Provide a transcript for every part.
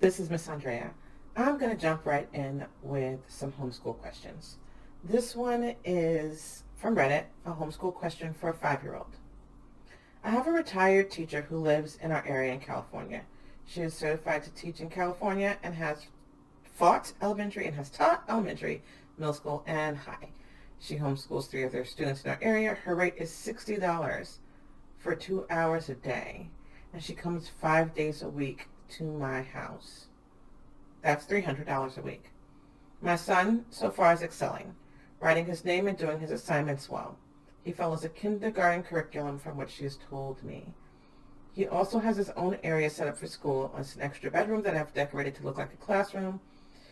This is Miss Andrea. I'm going to jump right in with some homeschool questions. This one is from Reddit, a homeschool question for a 5-year-old. I have a retired teacher who lives in our area in California. She is certified to teach in California and has taught elementary, middle school, and high. She homeschools 3 of their students in our area. Her rate is $60 for 2 hours a day, and she comes 5 days a week to my house. That's $300 a week. My son, so far, is excelling, writing his name and doing his assignments well. He follows a kindergarten curriculum from what she has told me. He also has his own area set up for school. It's an extra bedroom that I've decorated to look like a classroom,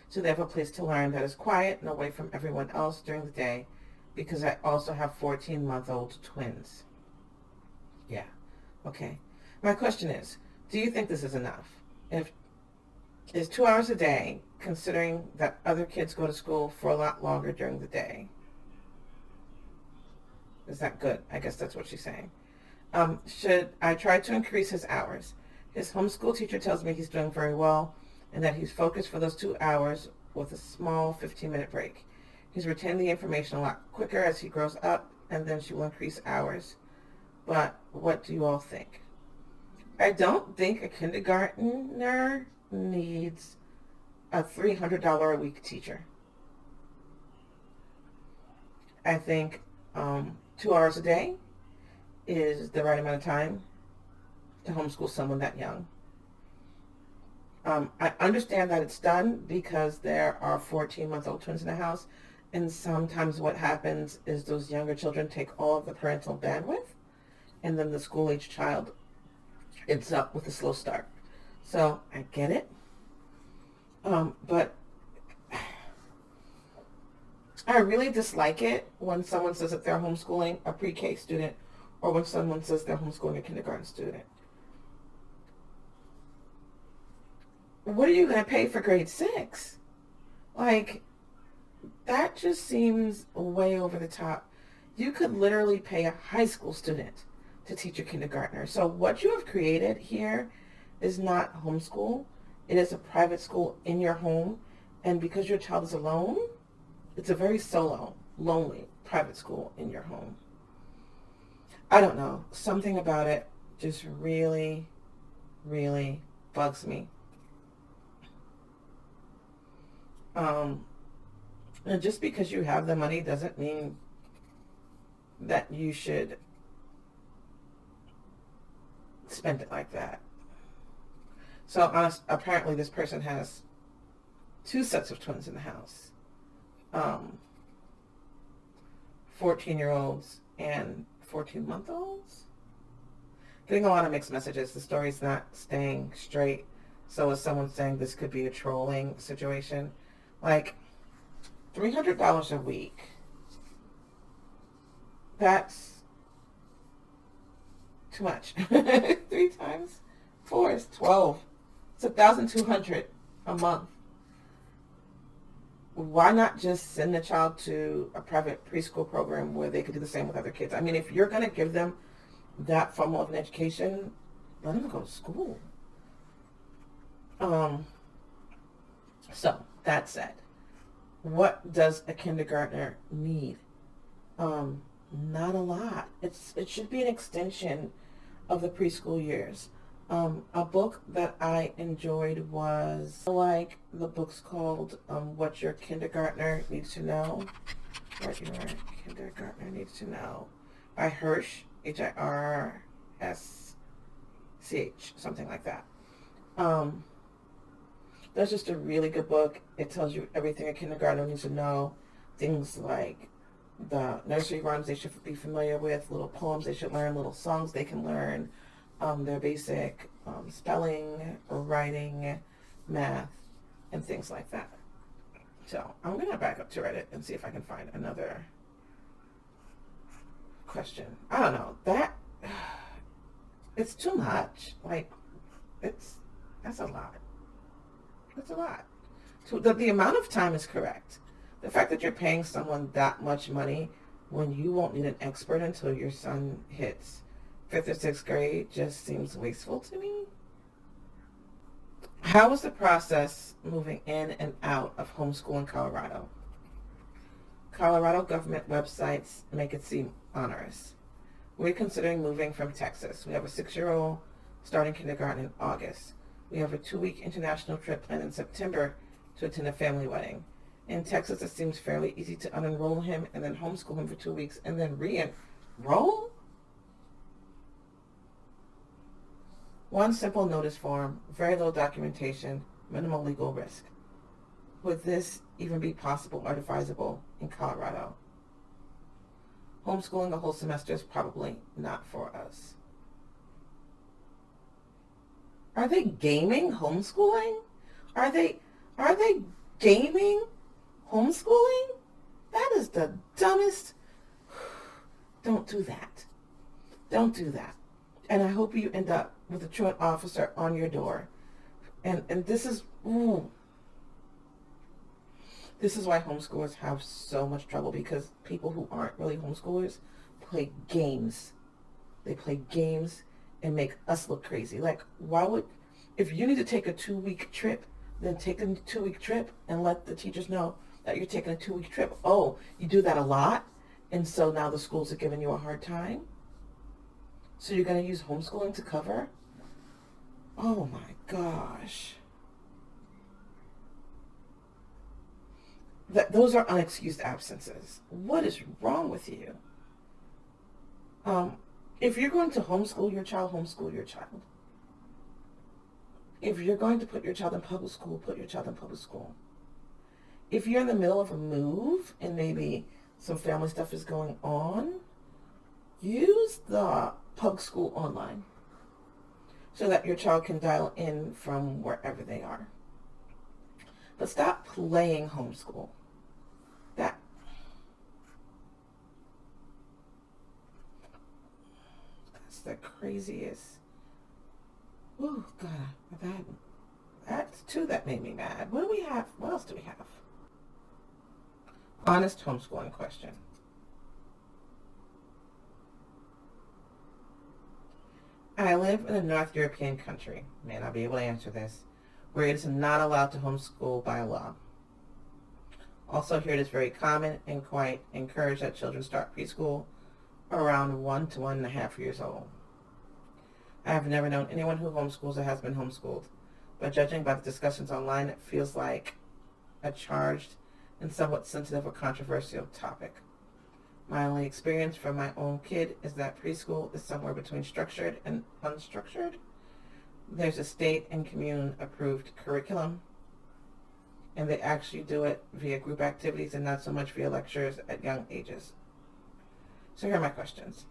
so they have a place to learn that is quiet and away from everyone else during the day, because I also have 14-month-old twins. Yeah, okay. My question is, do you think this is enough? Is 2 hours a day, considering that other kids go to school for a lot longer during the day? Is that good? I guess that's what she's saying. Should I try to increase his hours? His homeschool teacher tells me he's doing very well and that he's focused for those 2 hours with a small 15-minute break. He's retaining the information a lot quicker as he grows up, and then she will increase hours. But what do you all think? I don't think a kindergartner needs a $300 a week teacher. I think 2 hours a day is the right amount of time to homeschool someone that young. I understand that it's done because there are 14-month-old twins in the house, and sometimes what happens is those younger children take all of the parental bandwidth, and then the school-age child ends up with a slow start. So I get it. But I really dislike it when someone says that they're homeschooling a pre-K student, or when someone says they're homeschooling a kindergarten student. What are you going to pay for grade 6? Like, that just seems way over the top. You could literally pay a high school student to teach a kindergartner. So what you have created here is not homeschool. It is a private school in your home. And because your child is alone, it's a very solo, lonely private school in your home. I don't know. Something about it just really, really bugs me. And just because you have the money doesn't mean that you should spend it like that. So apparently this person has 2 sets of twins in the house. 14-year-olds and 14-month-olds. Getting a lot of mixed messages. The story's not staying straight. So is someone saying this could be a trolling situation? Like, $300 a week. That's too much. 3 times 4 is 12. It's $1,200 a month. Why not just send the child to a private preschool program where they could do the same with other kids? I mean, if you're going to give them that formal of an education, let them go to school. So, that said, what does a kindergartner need? Not a lot. It should be an extension of the preschool years. A book that I enjoyed was, like, the book's called What Your Kindergartner Needs to Know. What Your Kindergartner Needs to Know by Hirsch, Hirsch, something like that. That's just a really good book. It tells you everything a kindergartner needs to know. Things like the nursery rhymes they should be familiar with, little poems they should learn, little songs they can learn, their basic spelling, writing, math, and things like that. So I'm going to back up to Reddit and see if I can find another question. I don't know. It's too much. Like, that's a lot. That's a lot. So the amount of time is correct. The fact that you're paying someone that much money when you won't need an expert until your son hits 5th or 6th grade just seems wasteful to me. How was the process moving in and out of homeschool in Colorado? Colorado government websites make it seem onerous. We're considering moving from Texas. We have a 6-year-old starting kindergarten in August. We have a 2-week international trip planned in September to attend a family wedding. In Texas, it seems fairly easy to unenroll him and then homeschool him for 2 weeks and then re-enroll? One simple notice form, very little documentation, minimal legal risk. Would this even be possible or advisable in Colorado? Homeschooling a whole semester is probably not for us. Are they gaming homeschooling? Are they gaming homeschooling? That is the dumbest. Don't do that. Don't do that. And I hope you end up with a truant officer on your door. And this is this is why homeschoolers have so much trouble, because people who aren't really homeschoolers play games. They play games and make us look crazy. Like, why would, if you need to take a 2-week trip, then take a 2-week trip and let the teachers know that you're taking a 2-week trip. Oh, you do that a lot, and so now the schools are giving you a hard time? So you're going to use homeschooling to cover? Oh my gosh. Those are unexcused absences. What is wrong with you? If you're going to homeschool your child, homeschool your child. If you're going to put your child in public school, put your child in public school. If you're in the middle of a move and maybe some family stuff is going on, use the public school online so that your child can dial in from wherever they are. But stop playing homeschool. That's the craziest. Oh God, that's two that made me mad. What do we have? What else do we have? Honest homeschooling question. I live in a North European country, may not be able to answer this, where it is not allowed to homeschool by law. Also here it is very common and quite encouraged that children start preschool around 1 to 1.5 years old. I have never known anyone who homeschools or has been homeschooled, but judging by the discussions online, it feels like a charged and somewhat sensitive or controversial topic. My only experience from my own kid is that preschool is somewhere between structured and unstructured. There's a state and commune approved curriculum, and they actually do it via group activities and not so much via lectures at young ages. So here are my questions.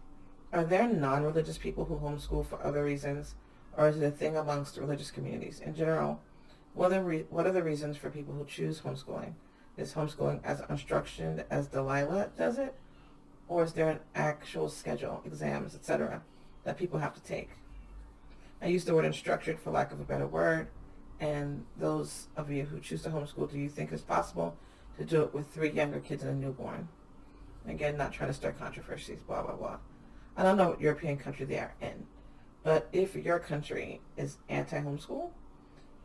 Are there non-religious people who homeschool for other reasons, or is it a thing amongst religious communities? In general, what are the reasons for people who choose homeschooling? Is homeschooling as unstructured as Delilah does it? Or is there an actual schedule, exams, etc., that people have to take? I use the word unstructured for lack of a better word. And those of you who choose to homeschool, do you think it's possible to do it with 3 younger kids and a newborn? Again, not trying to start controversies, blah, blah, blah. I don't know what European country they are in, but if your country is anti-homeschool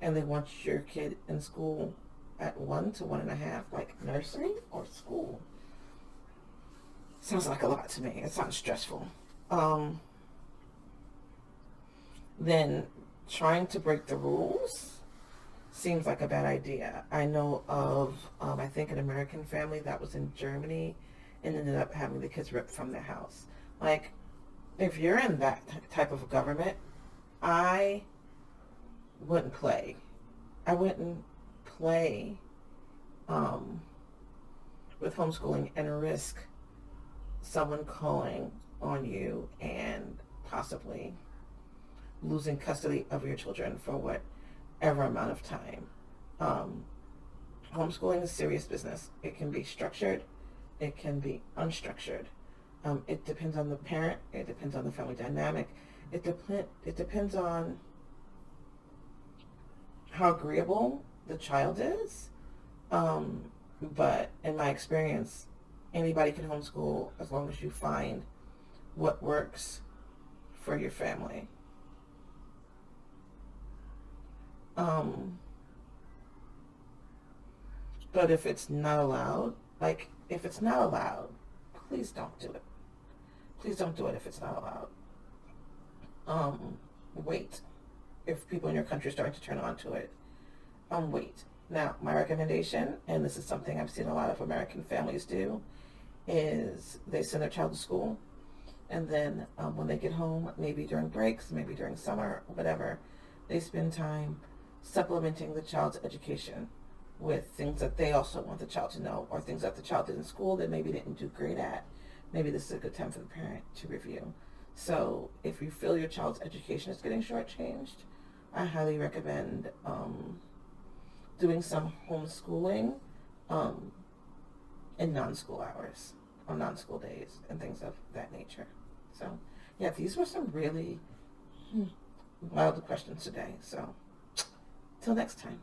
and they want your kid in school at 1 to 1.5, like nursery or school, sounds like a lot to me. It sounds stressful. Then trying to break the rules seems like a bad idea. I know of, I think, an American family that was in Germany and ended up having the kids ripped from their house. Like, if you're in that type of government, I wouldn't play. I wouldn't play with homeschooling and risk someone calling on you and possibly losing custody of your children for whatever amount of time. Homeschooling is serious business. It can be structured. It can be unstructured. It depends on the parent. It depends on the family dynamic. It depends on how agreeable the child is. But in my experience, anybody can homeschool as long as you find what works for your family. Um, but if it's not allowed, like if it's not allowed, please don't do it. Please don't do it if it's not allowed. Wait. If people in your country are starting to turn on to it, wait. Now, my recommendation, and this is something I've seen a lot of American families do, is they send their child to school, and then when they get home, maybe during breaks, maybe during summer, whatever, they spend time supplementing the child's education with things that they also want the child to know, or things that the child did in school that maybe didn't do great at. Maybe this is a good time for the parent to review. So if you feel your child's education is getting shortchanged, I highly recommend doing some homeschooling in non-school hours, on non-school days, and things of that nature. So, yeah, these were some really wild questions today. So, till next time.